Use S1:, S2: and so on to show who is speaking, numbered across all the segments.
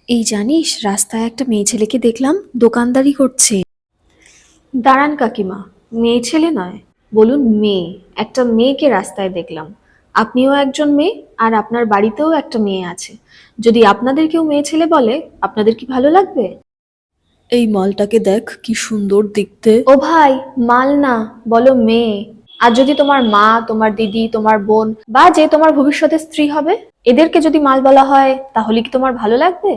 S1: এই জানিস, রাস্তায় একটা মেয়ে ছেলেকে দেখলাম দোকানদারি করছে।
S2: দাঁড়ান কাকিমা, মেয়ে ছেলে নয়, বলুন মেয়ে। একটা মেয়েকে রাস্তায় দেখলাম। আপনিও একজন মেয়ে, আর আপনার বাড়িতেও একটা মেয়ে আছে। যদি আপনাদের কেউ মেয়ে ছেলে বলে, আপনাদের কি ভালো লাগবে?
S1: এই মালটাকে দেখ, কি সুন্দর দেখতে।
S2: ও ভাই, মাল না, বলো মেয়ে। আর যদি তোমার মা, তোমার দিদি, তোমার বোন, বা যে তোমার ভবিষ্যতে স্ত্রী হবে, এদেরকে যদি মাল বলা হয়, তাহলে কি তোমার ভালো লাগবে?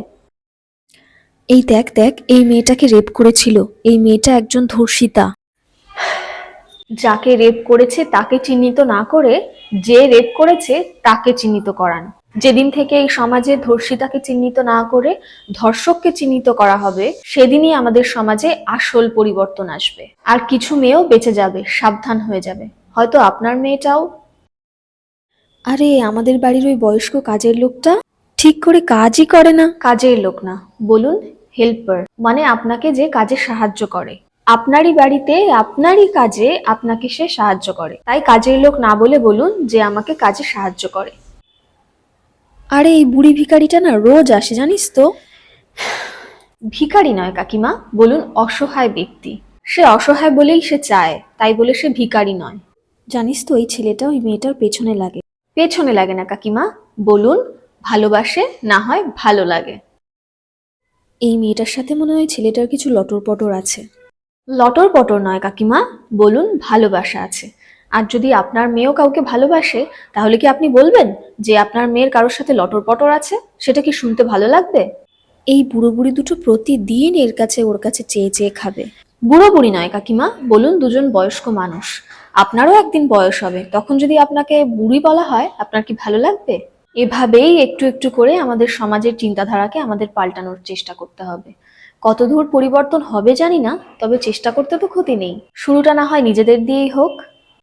S1: এই দেখ দেখ, এই মেয়েটাকে রেপ করেছিল। এই মেয়েটা একজন ধর্ষিতা।
S2: যাকে রেপ করেছে তাকে চিহ্নিত না করে, যে রেপ করেছে তাকে চিহ্নিত করান। যেদিন থেকে এই সমাজে ধর্ষিতাকে চিহ্নিত না করে ধর্ষককে চিহ্নিত করা হবে, সেদিনই আমাদের সমাজে আসল পরিবর্তন আসবে। আর কিছু মেয়েও বেঁচে যাবে, সাবধান হয়ে যাবে। হয়তো আপনার মেয়েটাও।
S1: আরে, আমাদের বাড়ির ওই বয়স্ক কাজের লোকটা ঠিক করে কাজই করে না।
S2: কাজের লোক না, বলুন হেল্পার, মানে আপনাকে যে কাজে সাহায্য করে। আপনারই বাড়িতে আপনারই কাজে আপনাকে সে সাহায্য করে, তাই কাজের লোক না বলে বলুন যে আমাকে কাজে সাহায্য করে।
S1: আরে, এই বুড়ি ভিখারিটা না রোজ আসে, জানিস তো।
S2: ভিখারি নয় কাকিমা, বলুন অসহায় ব্যক্তি। সে অসহায় বলেই সে চায়, তাই বলে সে ভিখারি নয়।
S1: জানিস তো, এই ছেলেটা ওই মেয়েটার পেছনে লাগে।
S2: পেছনে লাগে না কাকিমা, বলুন ভালোবাসে, না হয় ভালো লাগে।
S1: এই মেয়েটার সাথে মনে হয় ছেলেটার কিছু লটর পটর আছে।
S2: লটর পটর নয় কাকিমা, বলুন ভালোবাসা আছে। আর যদি আপনার মেয়েও কাউকে ভালোবাসে, তাহলে কি আপনি বলবেন যে আপনার মেয়ের কারোর সাথে লটর পটর আছে? সেটা কি শুনতে ভালো লাগবে?
S1: এই বুড়ো বুড়ি দুটো প্রতিদিন এর কাছে ওর কাছে চেয়ে চেয়ে খাবে।
S2: বুড়ো বুড়ি নয় কাকিমা, বলুন দুজন বয়স্ক মানুষ। আপনারও একদিন বয়স হবে, তখন যদি আপনাকে বুড়ি বলা হয়, আপনার কি ভালো লাগবে? এভাবেই একটু একটু করে আমাদের সমাজের চিন্তাধারাকে আমাদের পাল্টানোর চেষ্টা করতে হবে। কতদূর পরিবর্তন হবে জানি না, তবে চেষ্টা করতে তো ক্ষতি নেই। শুরুটা না হয় নিজেদের দিয়েই হোক।